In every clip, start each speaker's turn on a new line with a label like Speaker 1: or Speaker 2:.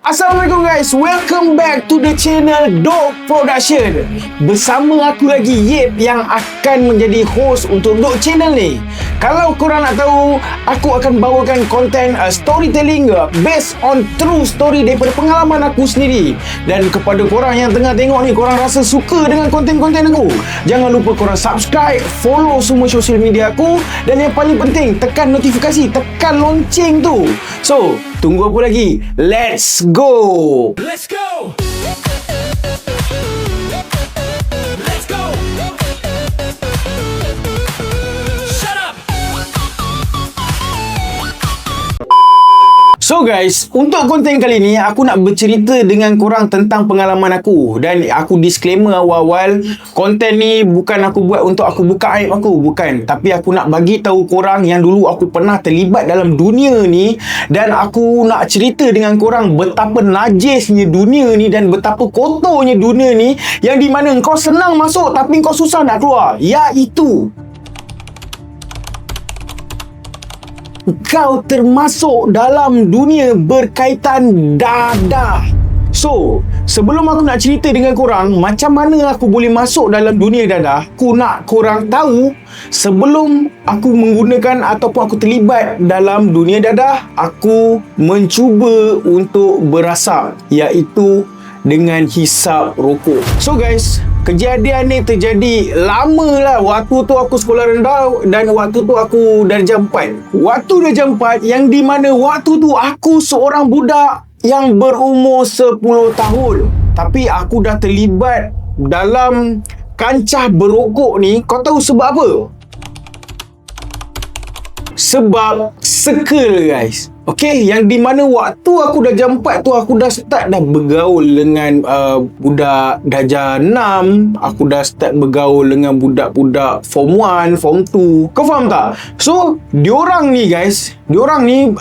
Speaker 1: Assalamualaikum guys, welcome back to the channel Dog Production. Bersama aku lagi Yip yang akan menjadi host untuk Dog Channel ni. Kalau korang nak tahu, aku akan bawakan konten storytelling based on true story daripada pengalaman aku sendiri. Dan kepada korang yang tengah tengok ni, korang rasa suka dengan konten-konten aku, jangan lupa korang subscribe, follow semua social media aku, dan yang paling penting, tekan notifikasi, tekan lonceng tu. So, tunggu apa lagi? Let's go!
Speaker 2: Let's go! Let's go! Shut up!
Speaker 1: So guys, untuk konten kali ni aku nak bercerita dengan korang tentang pengalaman aku. Dan aku disclaimer awal-awal, konten ni bukan aku buat untuk aku buka aib aku, bukan. Tapi aku nak bagi tahu korang yang dulu aku pernah terlibat dalam dunia ni. Dan aku nak cerita dengan korang betapa najisnya dunia ni dan betapa kotornya dunia ni, yang di mana kau senang masuk tapi kau susah nak keluar. Iaitu kau termasuk dalam dunia berkaitan dadah. So, sebelum aku nak cerita dengan korang macam mana aku boleh masuk dalam dunia dadah, aku nak korang tahu sebelum aku menggunakan ataupun aku terlibat dalam dunia dadah, aku mencuba untuk berasap, iaitu dengan hisap rokok. So guys, kejadian ni terjadi lama lah. Waktu tu aku sekolah rendah dan waktu tu aku darjah 4. Waktu darjah 4 yang di mana waktu tu aku seorang budak yang berumur 10 tahun. Tapi aku dah terlibat dalam kancah berokok ni. Kau tahu sebab apa? Sebab circle guys. Okay, yang di mana waktu aku dah jam 4 tu aku dah start dah bergaul dengan budak darjah 6. Aku dah start bergaul dengan budak-budak form 1, form 2. Kau faham tak? So, diorang ni guys, diorang ni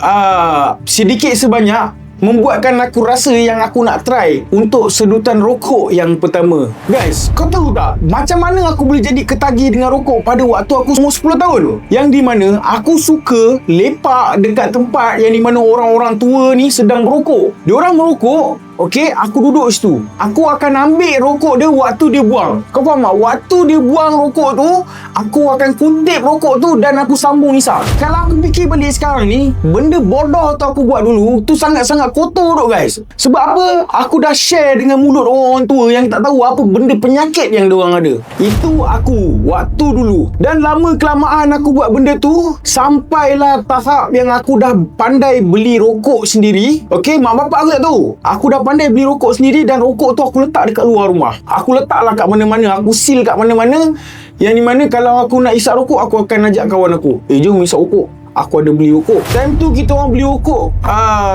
Speaker 1: sedikit sebanyak membuatkan aku rasa yang aku nak try untuk sedutan rokok yang pertama. Guys, kau tahu tak macam mana aku boleh jadi ketagih dengan rokok pada waktu aku umur 10 tahun? Yang di mana aku suka lepak dekat tempat yang di mana orang-orang tua ni sedang merokok. Diorang merokok, okey, aku duduk situ. Aku akan ambil rokok dia waktu dia buang. Kau faham tak? Waktu dia buang rokok tu, aku akan kutip rokok tu dan aku sambung hisap. Kalau aku fikir balik sekarang ni, benda bodoh tu aku buat dulu tu sangat-sangat kotor tu guys. Sebab apa? Aku dah share dengan mulut orang tua yang tak tahu apa benda penyakit yang diorang ada. Itu aku waktu dulu. Dan lama kelamaan aku buat benda tu, sampailah tahap yang aku dah pandai beli rokok sendiri. Okey, mak bapak aku tak tahu. Aku dah pandai beli rokok sendiri dan rokok tu aku letak dekat luar rumah. Aku letaklah kat mana-mana, aku seal kat mana-mana, yang di mana kalau aku nak isap rokok, aku akan ajak kawan aku, jom isap rokok. Aku ada beli rokok. Time tu kita orang beli rokok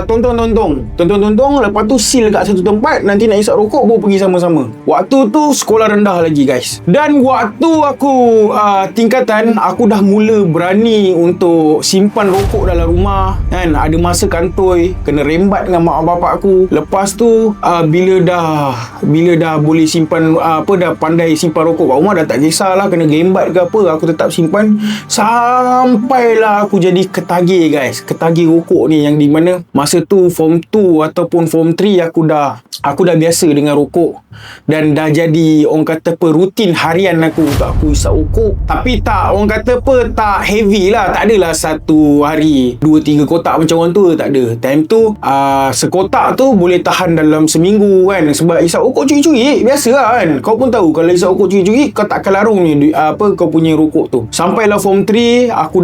Speaker 1: tontong. Lepas tu seal kat satu tempat. Nanti nak isap rokok baru pergi sama-sama. Waktu tu sekolah rendah lagi guys. Dan waktu aku tingkatan, aku dah mula berani untuk simpan rokok dalam rumah kan. Ada masa kantoi kena rembat dengan mak bapak aku. Lepas tu bila dah boleh simpan dah pandai simpan rokok kat rumah, dah tak kisahlah kena rembat ke apa, aku tetap simpan sampailah aku jadi ketagih guys. Ketagih rokok ni yang di mana masa tu form 2 ataupun form 3 aku dah biasa dengan rokok. Dan dah jadi orang kata apa, rutin harian aku untuk aku isap rokok. Tapi tak, orang kata apa, tak heavy lah. Tak adalah satu hari 2-3 kotak macam orang tua, tak ada. Time tu sekotak tu boleh tahan dalam seminggu kan. Sebab isap rokok curi-curi biasa lah kan. Kau pun tahu kalau isap rokok curi-curi, kau tak akan larung ni kau punya rokok tu. Sampailah form 3 aku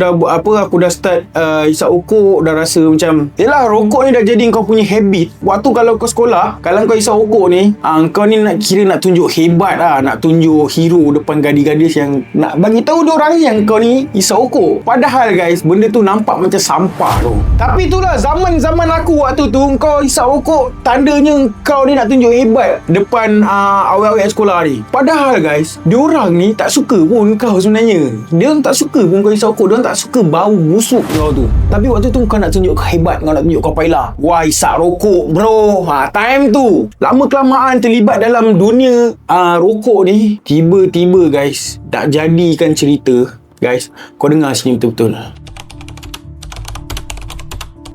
Speaker 1: dah start isap rokok. Dah rasa macam yelah, rokok ni dah jadi kau punya habit. Waktu kalau kau sekolah, kalau kau isap rokok ni, kau ni nak tunjuk hebat lah, nak tunjuk hero depan gadis-gadis yang nak bagi tahu diorang yang kau ni isap rokok. Padahal guys, benda tu nampak macam sampah tu. Tapi itulah zaman aku waktu tu, kau isap rokok tandanya kau ni nak tunjuk hebat depan awet-awet sekolah ni. Padahal guys, diorang ni tak suka pun kau sebenarnya. Diorang tak suka pun kau isap rokok. Diorang tak suka bau busuk kau tu. Tapi waktu tu kau nak tunjuk kau hebat, kau nak tunjuk kau pailah. Wah, isap rokok bro. Time tu lama kelamaan terlibat dalam dunia rokok ni, tiba-tiba guys, tak jadikan cerita. Guys, kau dengar sini betul-betul.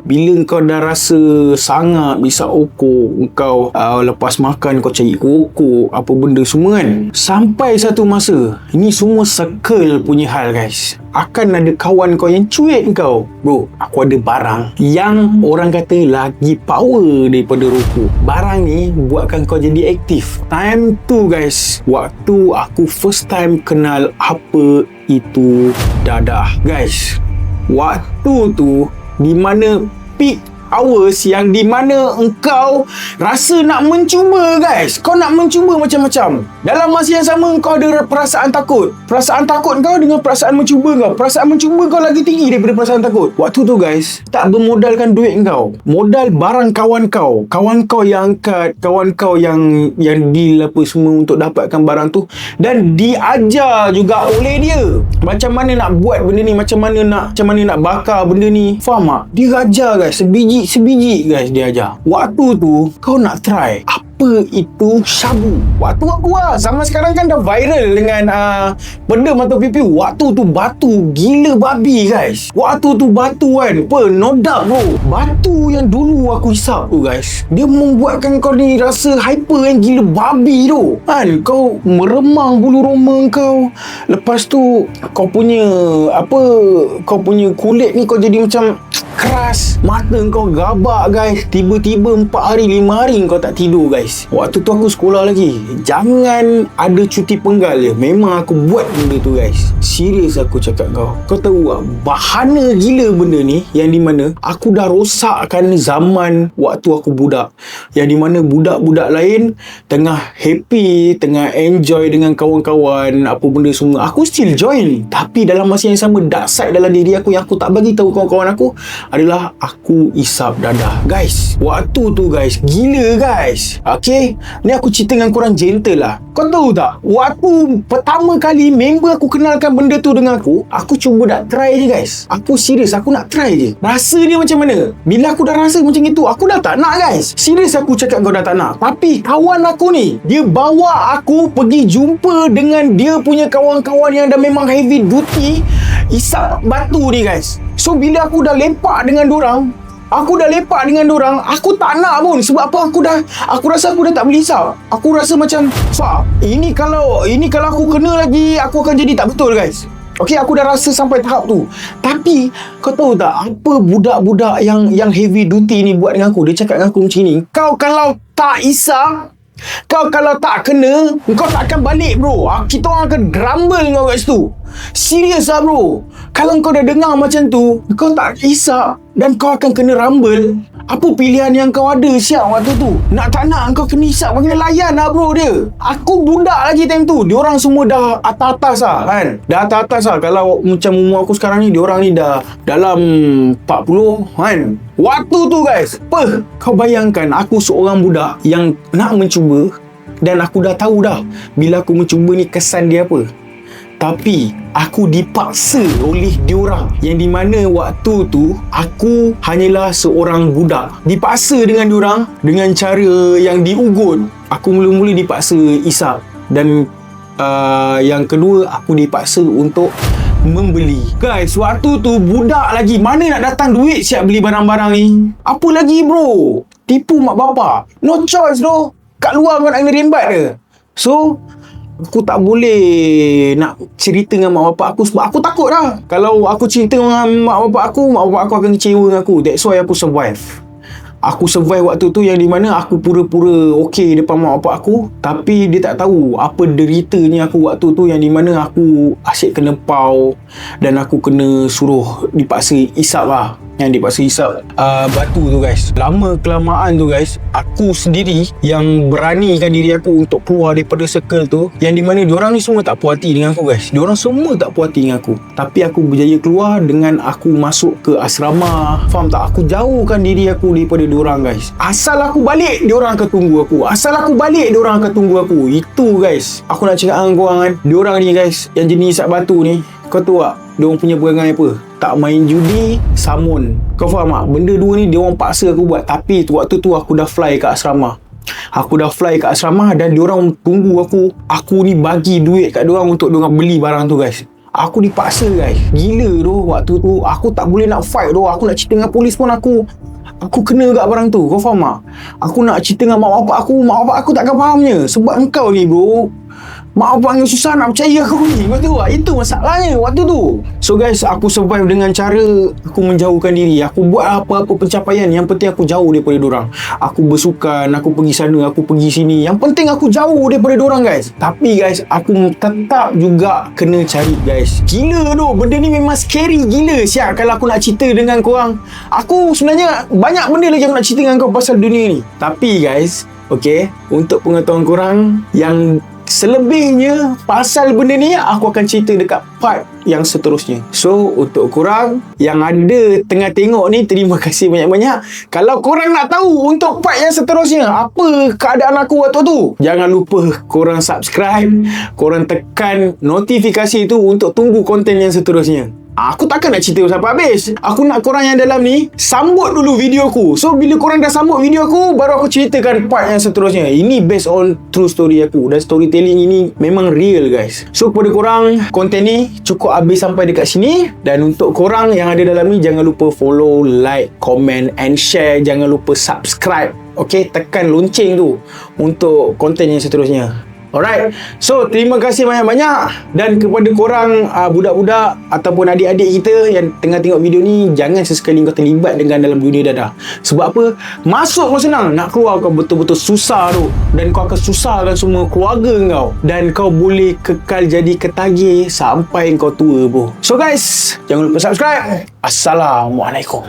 Speaker 1: Bila kau dah rasa sangat bisa okok, kau lepas makan kau cari rokok, apa benda semua kan. Sampai satu masa, ini semua circle punya hal guys. Akan ada kawan kau yang cuit kau. Bro, aku ada barang yang orang kata lagi power daripada rokok. Barang ni buatkan kau jadi aktif. Time tu guys, waktu aku first time kenal apa itu dadah. Guys, waktu tu di mana peak hours yang di mana engkau rasa nak mencuba guys. Kau nak mencuba macam-macam. Dalam masa yang sama kau ada perasaan takut. Perasaan takut kau dengan perasaan mencuba kau. Perasaan mencuba kau lagi tinggi daripada perasaan takut. Waktu tu guys, tak bermodalkan duit kau. Modal barang kawan kau. Kawan kau yang angkat, kawan kau yang deal apa semua untuk dapatkan barang tu. Dan diajar juga oleh dia. Macam mana nak buat benda ni, macam mana nak bakar benda ni. Faham tak? Dia ajar guys, sebiji guys dia ajar. Waktu tu kau nak try apa itu syabu. Waktu aku zaman sekarang kan dah viral dengan benda mata pipi. Waktu tu batu gila babi guys. Waktu tu batu kan no doubt bro. Batu yang dulu aku hisap tu guys, dia membuatkan kau ni rasa hyper yang gila babi tu kan. Kau meremang bulu roma kau. Lepas tu kau punya kulit ni kau jadi macam keras. Mata kau gabak guys. Tiba-tiba 4 hari 5 hari kau tak tidur guys. Waktu tu aku sekolah lagi. Jangan ada cuti penggal je. Memang aku buat benda tu guys. Serius aku cakap kau. Kau tahu tak, bahana gila benda ni. Yang di mana aku dah rosakkan zaman waktu aku budak. Yang di mana budak-budak lain tengah happy, tengah enjoy dengan kawan-kawan, apa benda semua. Aku still join. Tapi dalam masa yang sama, dark side dalam diri aku yang aku tak bagi tahu kawan-kawan aku adalah aku isap dadah. Guys, waktu tu guys, gila guys. Okay, ni aku cerita dengan korang gentle lah. Kau tahu tak, waktu pertama kali member aku kenalkan benda tu dengan aku cuba nak try je guys. Aku serius, aku nak try je. Rasa dia macam mana? Bila aku dah rasa macam itu, aku dah tak nak guys. Serius aku cakap kau dah tak nak. Tapi kawan aku ni, dia bawa aku pergi jumpa dengan dia punya kawan-kawan yang dah memang heavy duty isap batu ni guys. So bila aku dah lepak dengan dorang, aku tak nak pun. Sebab apa? Aku rasa aku dah tak boleh hisap. Aku rasa macam ini kalau aku kena lagi, aku akan jadi tak betul guys. Okay, aku dah rasa sampai tahap tu. Tapi kau tahu tak apa budak-budak yang heavy duty ni buat dengan aku? Dia cakap dengan aku macam ni, kau kalau tak isap, kau kalau tak kena, kau tak akan balik bro. Kita orang akan grumble kau kat situ. Serius lah bro. Kalau kau dah dengar macam tu, kau tak isap dan kau akan kena rumble, apa pilihan yang kau ada siap waktu tu? Nak tak nak kau kena isap, kau kena layan lah bro dia. Aku budak lagi time tu. Diorang semua dah atas-atas lah kan. Dah atas-atas lah. Kalau macam umur aku sekarang ni, diorang ni dah dalam 40 kan. Waktu tu guys, kau bayangkan aku seorang budak yang nak mencuba. Dan aku dah tahu dah bila aku mencuba ni kesan dia apa. Tapi aku dipaksa oleh diorang, yang di mana waktu tu aku hanyalah seorang budak. Dipaksa dengan diorang dengan cara yang diugut. Aku mula-mula dipaksa isap. Dan yang kedua, aku dipaksa untuk membeli. Guys, waktu tu budak lagi, mana nak datang duit siap beli barang-barang ni? Apa lagi bro? Tipu mak bapak. No choice bro. Kat luar kau nak kena rembat ke? So aku tak boleh nak cerita dengan mak bapak aku sebab aku takut lah. Kalau aku cerita dengan mak bapak aku akan kecewa dengan aku. That's why aku survive. Aku survive waktu tu, yang di mana aku pura-pura okey depan mak bapak aku, tapi dia tak tahu apa deritanya aku waktu tu, yang di mana aku asyik kena pau dan aku kena suruh dipaksa isap lah. Yang dipaksa hisap batu tu guys. Lama kelamaan tu guys, aku sendiri yang beranikan diri aku untuk keluar daripada circle tu, yang di mana diorang ni semua tak puas hati dengan aku guys. Diorang semua tak puas hati dengan aku. Tapi aku berjaya keluar dengan aku masuk ke asrama. Faham tak? Aku jauhkan diri aku daripada diorang guys. Asal aku balik, diorang akan tunggu aku. Asal aku balik, diorang akan tunggu aku. Itu guys, aku nak cakap dengan korang kan, diorang ni guys, yang jenis isap batu ni, kau tahu tak diorang punya perangai apa? Tak main judi, samun. Kau faham tak? Benda dua ni diorang paksa aku buat. Tapi waktu tu aku dah fly ke asrama. Dan diorang tunggu aku. Aku ni bagi duit kat diorang untuk diorang beli barang tu guys. Aku dipaksa guys. Gila tu waktu tu. Aku tak boleh nak fight tu. Aku nak cerita dengan polis pun aku kena kat barang tu. Kau faham tak? Aku nak cerita dengan mak bapak aku. Mak bapak aku takkan fahamnya. Sebab engkau ni bro, mak bapak yang susah nak percaya aku ni. Kau tahu tak? Itu masalahnya waktu tu. So guys, aku survive dengan cara aku menjauhkan diri. Aku buat apa-apa pencapaian, yang penting aku jauh daripada dorang. Aku bersukan, aku pergi sana, aku pergi sini. Yang penting aku jauh daripada dorang guys. Tapi guys, aku tetap juga kena cari guys. Gila tu, benda ni memang scary gila siap kalau aku nak cerita dengan korang. Aku sebenarnya banyak benda lagi aku nak cerita dengan kau pasal dunia ni. Tapi guys, okay, untuk pengetahuan korang yang selebihnya pasal benda ni, aku akan cerita dekat part yang seterusnya. So untuk korang yang ada tengah tengok ni, terima kasih banyak-banyak. Kalau korang nak tahu untuk part yang seterusnya apa keadaan aku waktu tu, jangan lupa korang subscribe, korang tekan notifikasi tu untuk tunggu konten yang seterusnya. Aku takkan nak cerita sampai habis. Aku nak korang yang dalam ni sambut dulu video aku. So bila korang dah sambut video aku, baru aku ceritakan part yang seterusnya. Ini based on true story aku. Dan storytelling ini memang real guys. So kepada korang, konten ni cukup habis sampai dekat sini. Dan untuk korang yang ada dalam ni, jangan lupa follow, like, comment and share. Jangan lupa subscribe. Okay, tekan lonceng tu untuk konten yang seterusnya. Alright, so terima kasih banyak-banyak. Dan kepada korang budak-budak ataupun adik-adik kita yang tengah tengok video ni, jangan sesekali kau terlibat dengan dalam dunia dadah. Sebab apa? Masuk kau senang, nak keluar kau betul-betul susah tu. Dan kau akan susahkan semua keluarga kau. Dan kau boleh kekal jadi ketagih sampai kau tua bro. So guys, jangan lupa subscribe. Assalamualaikum.